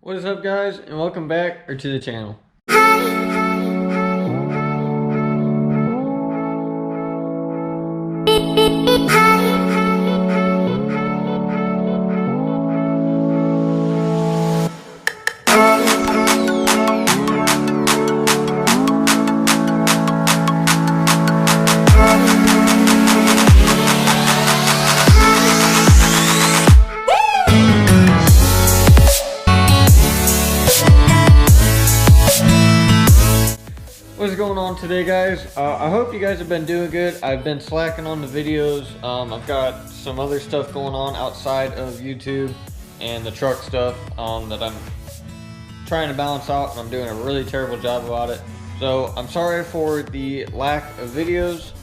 What is up, guys, and welcome back to the channel. What's going on today, guys? I hope you guys have been doing good. I've been slacking on the videos. I've got some other stuff going on outside of YouTube and the truck stuff that I'm trying to balance out, and I'm doing a really terrible job about it. So I'm sorry for the lack of videos.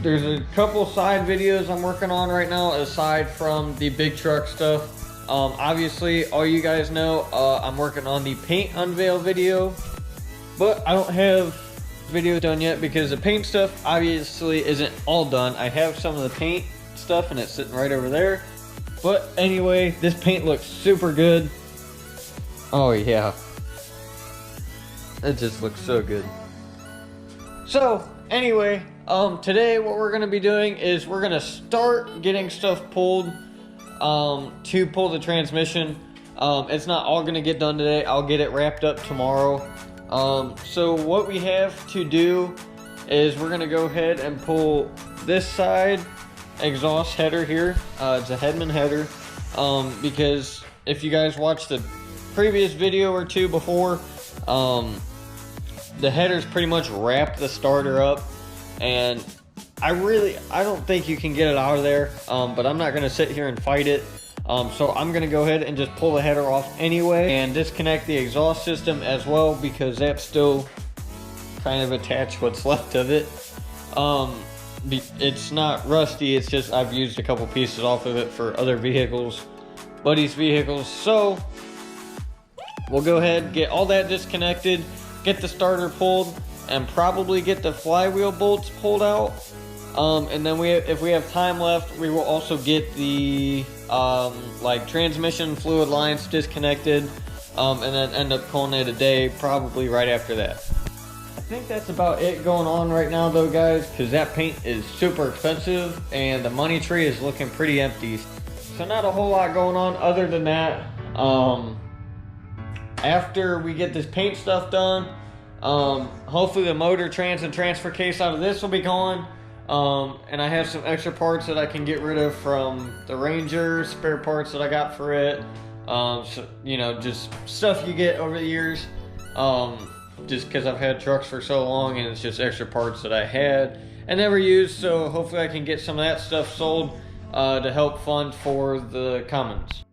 There's a couple side videos I'm working on right now aside from the big truck stuff. Obviously, all you guys know, I'm working on the paint unveil video. But I don't have video done yet because the paint stuff obviously isn't all done. I have some of the paint stuff and it's sitting right over there. But anyway, this paint looks super good. Oh yeah. It just looks so good. So anyway, today what we're gonna be doing is we're gonna start getting stuff pulled to pull the transmission. It's not all gonna get done today. I'll get it wrapped up tomorrow. So what we have to do is we're gonna go ahead and pull this side exhaust header here. It's a Hedman header, because if you guys watched the previous video or two before, the headers pretty much wrapped the starter up, and I don't think you can get it out of there, but I'm not gonna sit here and fight it. So I'm gonna go ahead and just pull the header off anyway and disconnect the exhaust system as well, because that's still kind of attached, what's left of it. It's not rusty, it's just I've used a couple pieces off of it for other vehicles, buddies' vehicles. So we'll go ahead and get all that disconnected, get the starter pulled, and probably get the flywheel bolts pulled out. And then if we have time left, we will also get the like transmission fluid lines disconnected, and then end up calling it a day probably right after that. I think that's about it going on right now though, guys, because that paint is super expensive and the money tree is looking pretty empty. So not a whole lot going on other than that. After we get this paint stuff done, hopefully the motor trans and transfer case out of this will be gone. And I have some extra parts that I can get rid of from the Ranger, spare parts that I got for it. So, you know, just stuff you get over the years. Just because I've had trucks for so long, and it's just extra parts that I had and never used. So hopefully I can get some of that stuff sold to help fund for the Fummins,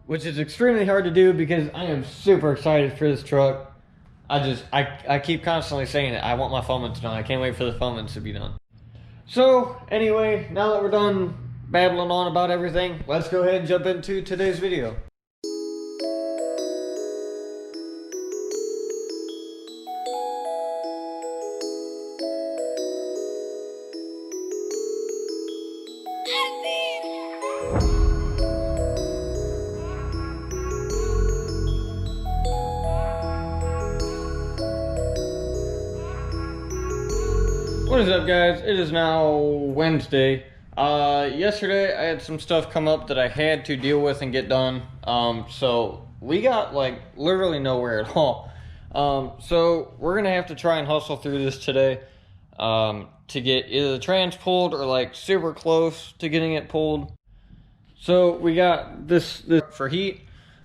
which is extremely hard to do because I am super excited for this truck. I keep constantly saying it. I want my Fummins done. I can't wait for the Fummins to be done. So anyway, now that we're done babbling on about everything, let's go ahead and jump into today's video. What is up, guys? It is now Wednesday. Yesterday I had some stuff come up that I had to deal with and get done. So we got like literally nowhere at all. So we're gonna have to try and hustle through this today to get either the trans pulled or like super close to getting it pulled. So we got this for heat.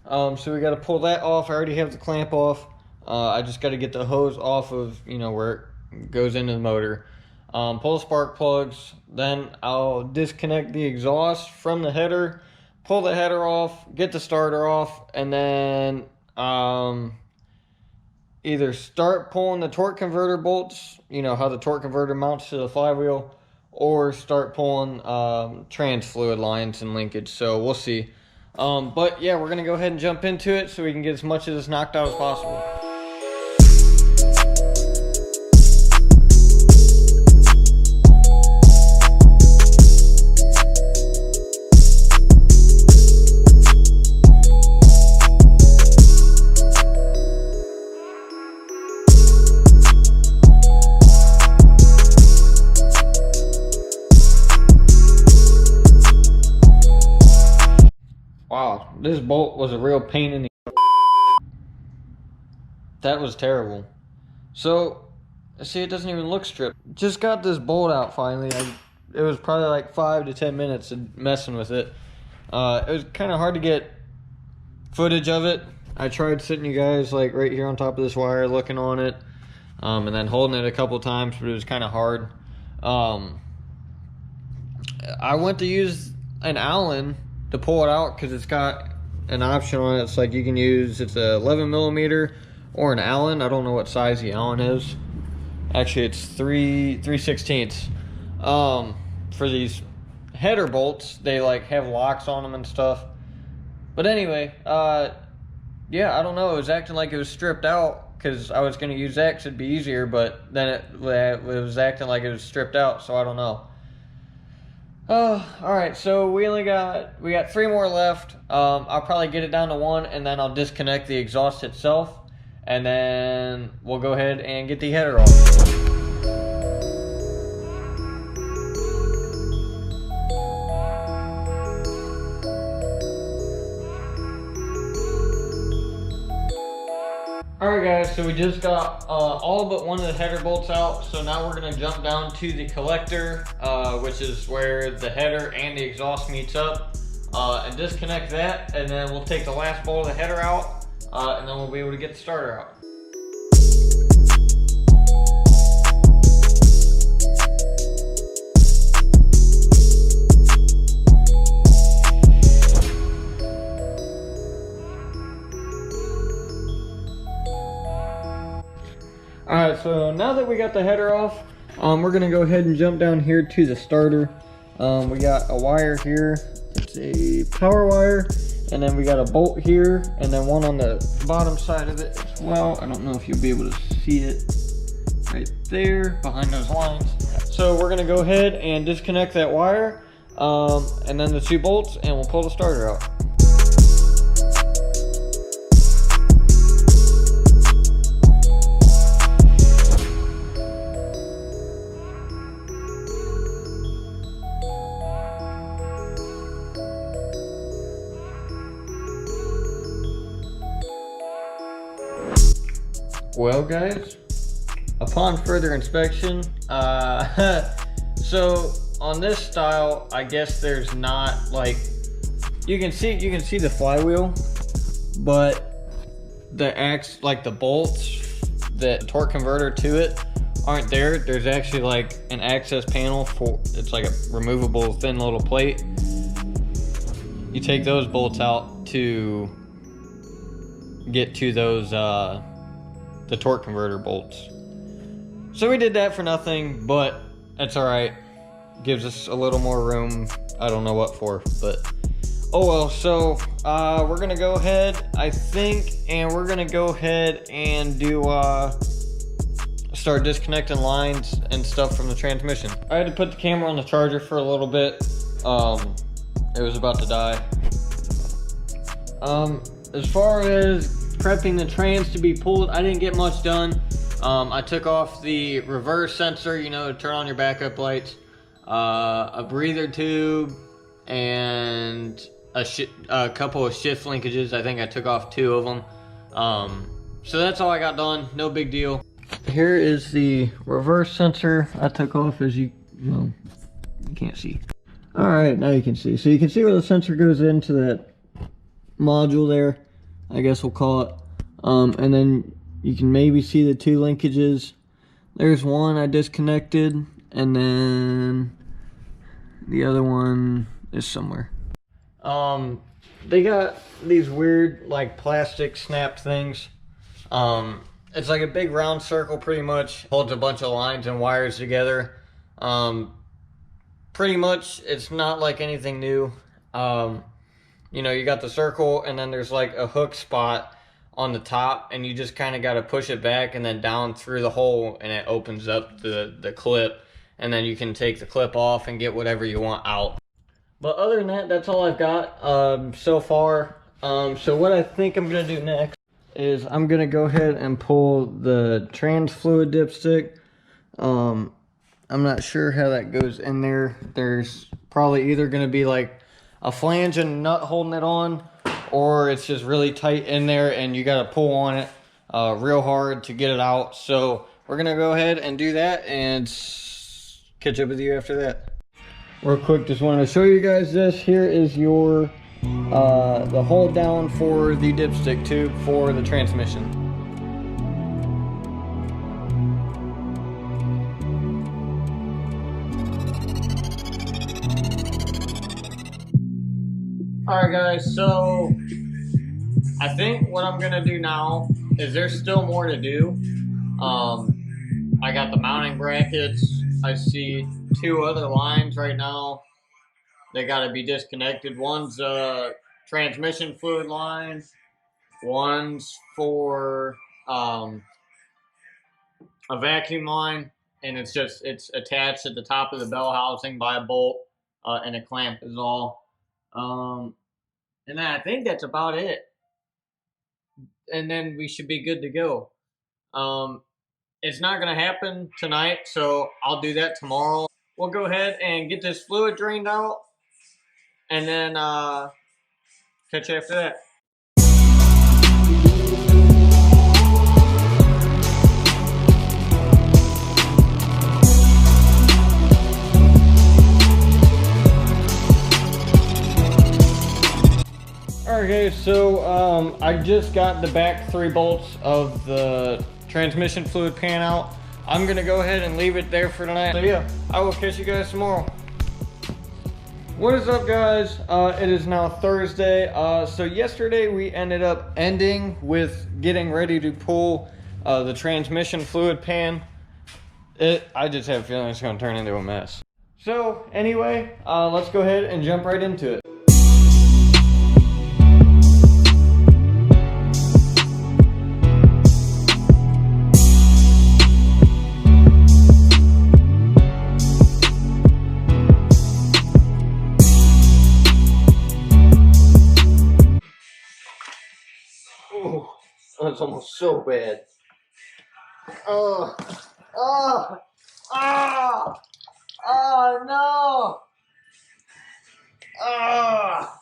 So we got to pull that off. I already have the clamp off. I just got to get the hose off of, you know, where it goes into the motor. Pull the spark plugs, then I'll disconnect the exhaust from the header, pull the header off, get the starter off, and then either start pulling the torque converter bolts, you know how the torque converter mounts to the flywheel, or start pulling trans fluid lines and linkage. So we'll see. But yeah, we're gonna go ahead and jump into it so we can get as much of this knocked out as possible. this bolt was a real pain in the... That was terrible. So, see, it doesn't even look stripped. Just got this bolt out finally. It was probably like 5 to 10 minutes of messing with it. It was kind of hard to get footage of it. I tried sitting you guys like right here on top of this wire, looking on it, and then holding it a couple times, but it was kind of hard. I went to use an Allen to pull it out because it's got an option on it. It's like you can use, it's a 11 millimeter or an Allen. I don't know what size the Allen is. Actually, it's 3/16. For these header bolts, they like have locks on them and stuff. But anyway, yeah, I don't know. It was acting like it was stripped out because I was going to use that because it'd be easier, but then it was acting like it was stripped out, so I don't know. Alright, so we got 3 more left. I'll probably get it down to 1, and then I'll disconnect the exhaust itself, and then we'll go ahead and get the header off. Alright guys, so we just got all but one of the header bolts out, so now we're going to jump down to the collector, which is where the header and the exhaust meets up, and disconnect that, and then we'll take the last bolt of the header out, and then we'll be able to get the starter out. Alright, so now that we got the header off, we're going to go ahead and jump down here to the starter. We got a wire here, it's a power wire, and then we got a bolt here, and then one on the bottom side of it as well. I don't know if you'll be able to see it right there behind those lines. So we're going to go ahead and disconnect that wire, and then the 2 bolts, and we'll pull the starter out. Well guys, upon further inspection, so on this style, I guess there's not like, you can see the flywheel, but the bolts, the torque converter to it aren't there. There's actually like an access panel for, it's like a removable thin little plate. You take those bolts out to get to those the torque converter bolts. So we did that for nothing, but that's alright. Gives us a little more room. I don't know what for, but oh well. So we're gonna go ahead, I think, and we're gonna go ahead and do start disconnecting lines and stuff from the transmission. I had to put the camera on the charger for a little bit. It was about to die. As far as prepping the trans to be pulled, I didn't get much done. I took off the reverse sensor, you know, to turn on your backup lights, a breather tube, and a couple of shift linkages. I think I took off 2 of them. So that's all I got done. No big deal. Here is the reverse sensor I took off, as you can't see. All right, now you can see. So you can see where the sensor goes into that module there, I guess we'll call it. And then you can maybe see the 2 linkages. There's one I disconnected, and then the other one is somewhere. They got these weird like plastic snap things. It's like a big round circle, pretty much holds a bunch of lines and wires together. Pretty much it's not like anything new. You know, you got the circle, and then there's like a hook spot on the top, and you just kind of got to push it back and then down through the hole, and it opens up the clip, and then you can take the clip off and get whatever you want out. But other than that, that's all I've got so far. So what I think I'm gonna do next is I'm gonna go ahead and pull the trans fluid dipstick. I'm not sure how that goes in there. There's probably either gonna be like a flange and a nut holding it on, or it's just really tight in there and you got to pull on it real hard to get it out. So we're gonna go ahead and do that and catch up with you after that. Real quick, just wanted to show you guys this. Here is your the hold down for the dipstick tube for the transmission. Alright guys, so I think what I'm gonna do now is there's still more to do. I got the mounting brackets. I see 2 other lines right now. They gotta be disconnected. One's a transmission fluid line. One's for a vacuum line, and it's attached at the top of the bell housing by a bolt and a clamp is all. And then I think that's about it. And then we should be good to go. It's not gonna happen tonight, so I'll do that tomorrow. We'll go ahead and get this fluid drained out, and then catch you after that. Alright guys, so I just got the back 3 bolts of the transmission fluid pan out. I'm gonna go ahead and leave it there for tonight. So yeah, I will catch you guys tomorrow. What is up guys? It is now Thursday. So yesterday we ended up ending with getting ready to pull the transmission fluid pan. I just have a feeling it's gonna turn into a mess. So anyway, let's go ahead and jump right into it. Oh, that's almost so bad. Oh, oh, oh, oh no. Oh.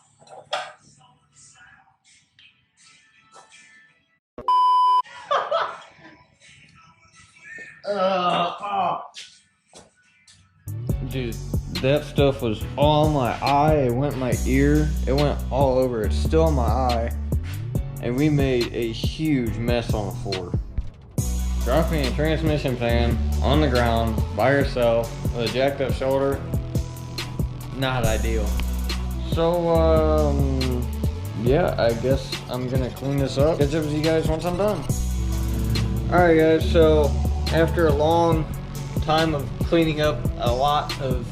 Oh. Dude, that stuff was all my eye. It went in my ear. It went all over. It's still in my eye. And we made a huge mess on the floor. Dropping a transmission pan on the ground by yourself with a jacked up shoulder, not ideal. So, yeah, I guess I'm gonna clean this up. Catch up with you guys once I'm done. Alright guys, so after a long time of cleaning up a lot of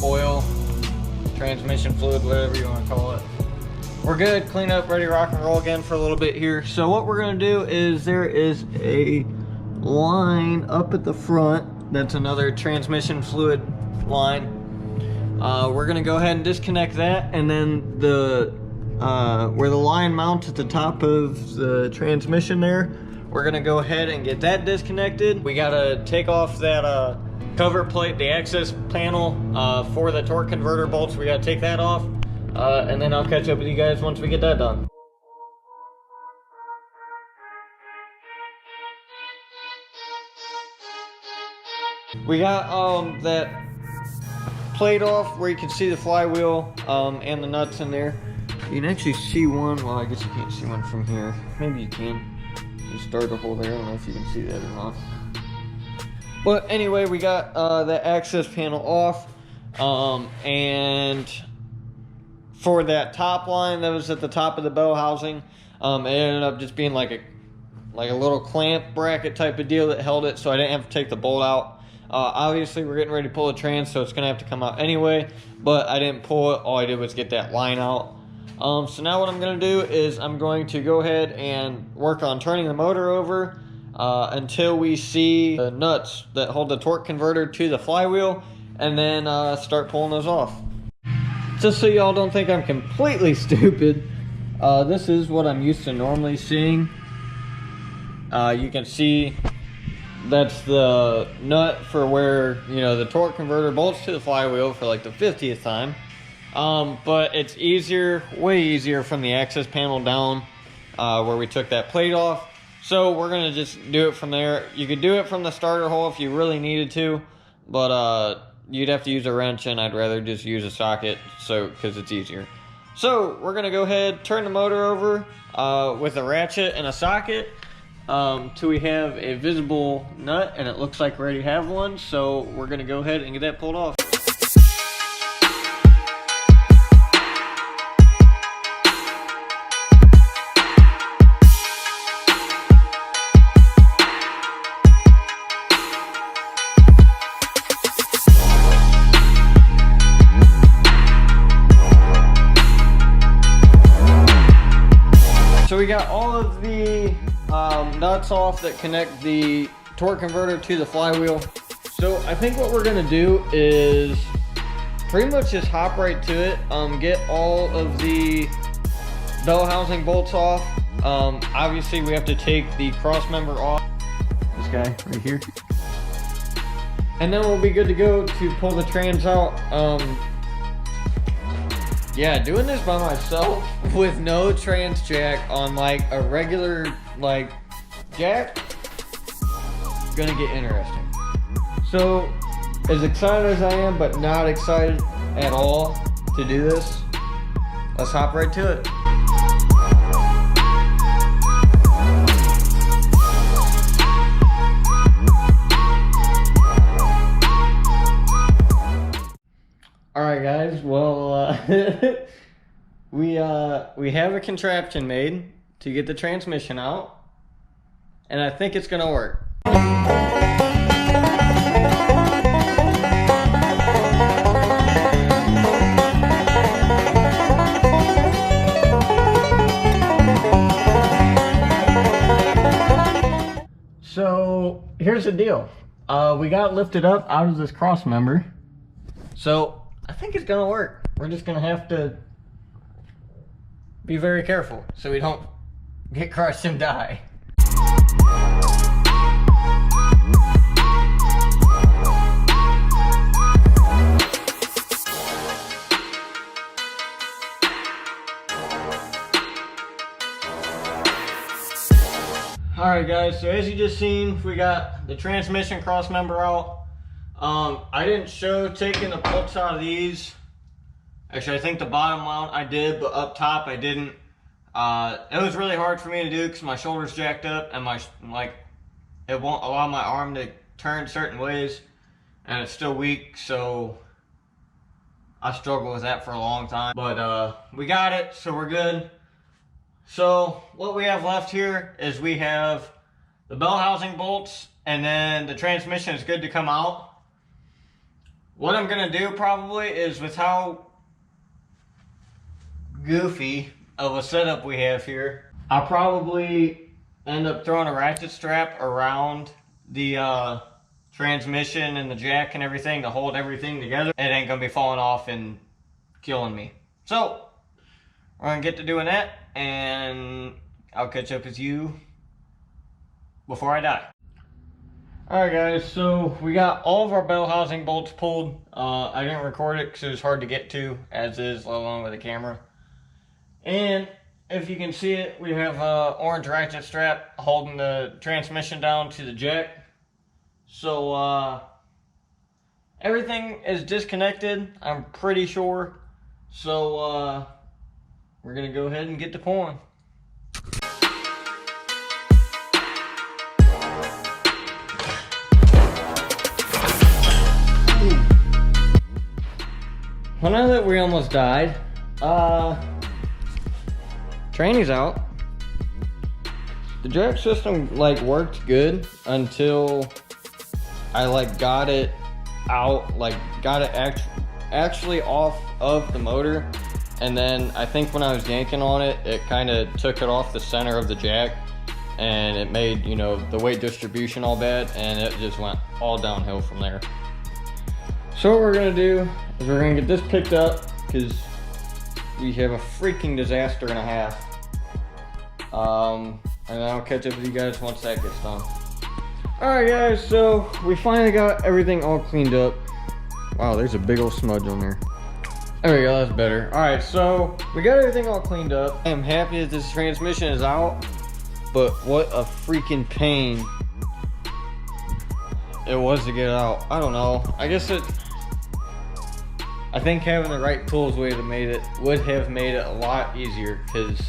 oil, transmission fluid, whatever you want to call it, we're good, clean up, ready to rock and roll again for a little bit here. So what we're gonna do is there is a line up at the front that's another transmission fluid line. We're gonna go ahead and disconnect that, and then the where the line mounts at the top of the transmission there, we're gonna go ahead and get that disconnected. We gotta take off that cover plate, the access panel for the torque converter bolts. We gotta take that off. And then I'll catch up with you guys once we get that done. We got that plate off where you can see the flywheel and the nuts in there. You can actually see one. Well, I guess you can't see one from here. Maybe you can. You start a hole there. I don't know if you can see that or not. But anyway, we got the access panel off, and for that top line that was at the top of the bell housing, it ended up just being like a little clamp bracket type of deal that held it, so I didn't have to take the bolt out. Obviously we're getting ready to pull the trans, so it's gonna have to come out anyway, but I didn't pull it. All I did was get that line out. So now what I'm gonna do is I'm going to go ahead and work on turning the motor over until we see the nuts that hold the torque converter to the flywheel, and then start pulling those off. Just so y'all don't think I'm completely stupid, this is what I'm used to normally seeing. You can see that's the nut for where, you know, the torque converter bolts to the flywheel for like the 50th time. But it's easier, way easier from the access panel down where we took that plate off. So we're gonna just do it from there. You could do it from the starter hole if you really needed to, but you'd have to use a wrench, and I'd rather just use a socket, because it's easier. So we're gonna go ahead, turn the motor over with a ratchet and a socket till we have a visible nut, and it looks like we already have one. So we're gonna go ahead and get that pulled off. So we got all of the nuts off that connect the torque converter to the flywheel. So I think what we're gonna do is pretty much just hop right to it. Get all of the bell housing bolts off. Obviously we have to take the cross member off. This guy right here. And then we'll be good to go to pull the trans out. Yeah, doing this by myself with no trans jack on like a regular like jack, gonna get interesting. So as excited as I am, but not excited at all to do this, let's hop right to it. Alright guys, well we have a contraption made to get the transmission out, and I think it's gonna work. So here's the deal. We got lifted up out of this cross member, so I think it's gonna work. We're just gonna have to be very careful so we don't get crushed and die. Alright guys, so as you just seen, we got the transmission cross member out. I didn't show taking the bolts out of these. Actually, I think the bottom mount I did, but up top I didn't. It was really hard for me to do because my shoulder's jacked up and it won't allow my arm to turn certain ways, and it's still weak, so I struggled with that for a long time. But we got it, so we're good. So what we have left here is we have the bell housing bolts, and then the transmission is good to come out. What I'm gonna do probably is, with how goofy of a setup we have here, I'll probably end up throwing a ratchet strap around the transmission and the jack and everything to hold everything together. It ain't gonna be falling off and killing me. So we're gonna get to doing that, and I'll catch up with you before I die. Alright guys, so we got all of our bell housing bolts pulled. I didn't record it because it was hard to get to, as is, let alone with a camera. And if you can see it, we have an orange ratchet strap holding the transmission down to the jack. So everything is disconnected, I'm pretty sure. So we're gonna go ahead and get to pulling. Well, now that we almost died, tranny's out. The jack system worked good until I got it out, got it actually off of the motor, and then I think when I was yanking on it, it kind of took it off the center of the jack, and it made, you know, the weight distribution all bad, and it just went all downhill from there. So what we're gonna do is we're gonna get this picked up, because we have a freaking disaster and a half. And then I'll catch up with you guys once that gets done. Alright guys, so we finally got everything all cleaned up. Wow, there's a big old smudge on there. There we go, that's better. All right, so we got everything all cleaned up. I am happy that this transmission is out, but what a freaking pain it was to get out. I don't know. I think having the right tools would have made it a lot easier, because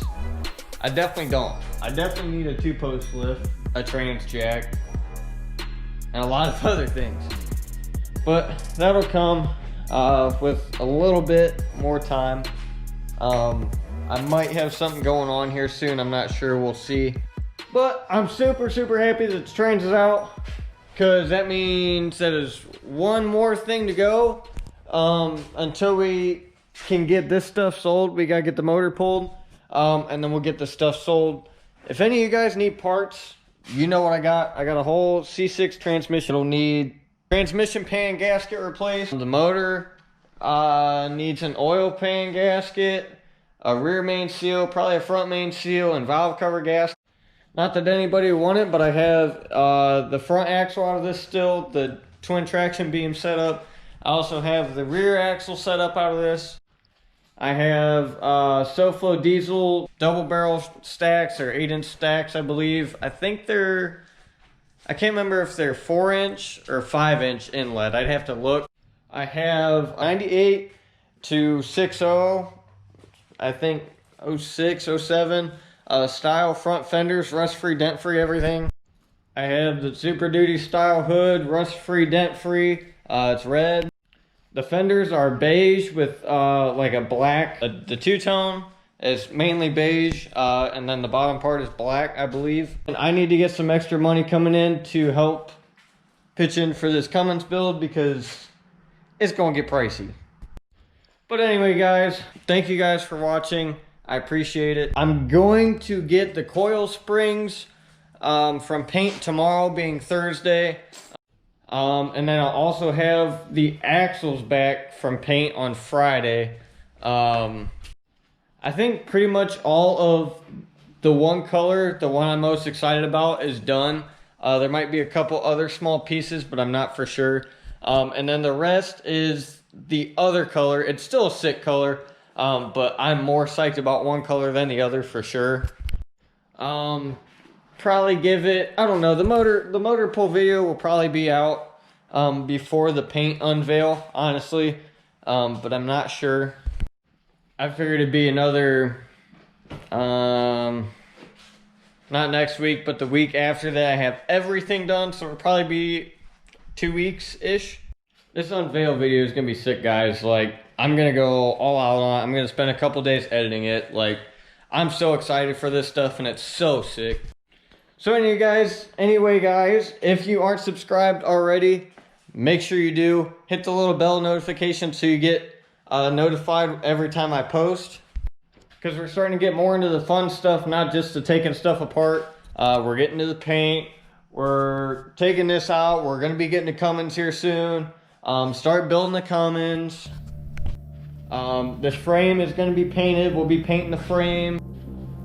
I definitely don't. I definitely need a 2-post lift, a trans jack, and a lot of other things. But that'll come with a little bit more time. I might have something going on here soon. I'm not sure. We'll see. But I'm super happy that the trans is out, because that means that there's one more thing to go. Until we can get this stuff sold, we gotta get the motor pulled, and then we'll get the stuff sold. If any of you guys need parts, you know what I got. I got a whole C6 transmission. It'll need transmission pan gasket replaced. The motor needs an oil pan gasket, a rear main seal, probably a front main seal, and valve cover gasket. Not that anybody would want it, but I have the front axle out of this still, the twin traction beam set up. I also have the rear axle set up out of this. I have SoFlo diesel double barrel stacks, or 8-inch stacks, I believe. I think I can't remember if they're 4-inch or 5-inch inlet. I'd have to look. I have 98 to 60, I think 06, 07 style front fenders, rust-free, dent-free, everything. I have the Super Duty style hood, rust-free, dent-free. It's red. The fenders are beige with like a black. The two-tone is mainly beige, and then the bottom part is black, I believe. And I need to get some extra money coming in to help pitch in for this Fummins build, because it's gonna get pricey. But anyway, guys, thank you guys for watching. I appreciate it. I'm going to get the coil springs from paint tomorrow, being Thursday. And then I'll also have the axles back from paint on Friday. I think pretty much all of the one color, the one I'm most excited about, is done. There might be a couple other small pieces, but I'm not for sure. And then the rest is the other color. It's still a sick color, but I'm more psyched about one color than the other for sure. Probably give it, I don't know, the motor pull video will probably be out before the paint unveil, honestly, but I'm not sure. I figured it'd be another, not next week, but the week after that I have everything done, so it'll probably be 2 weeks-ish. This unveil video is gonna be sick, guys. Like, I'm gonna go all out on it. I'm gonna spend a couple days editing it. Like, I'm so excited for this stuff, and it's so sick. So anyway guys, if you aren't subscribed already, make sure you do. Hit the little bell notification so you get notified every time I post. Because we're starting to get more into the fun stuff, not just the taking stuff apart. We're getting to the paint. We're taking this out. We're going to be getting the Fummins here soon. Start building the Fummins. This frame is going to be painted. We'll be painting the frame.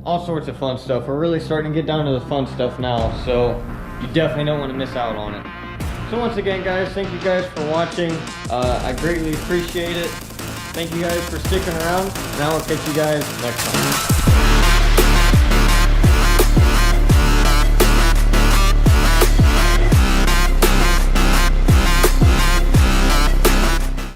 All sorts of fun stuff. We're really starting to get down to the fun stuff now, so you definitely don't want to miss out on it. So once again, guys, thank you guys for watching. I greatly appreciate it. Thank you guys for sticking around, and I will catch you guys next time.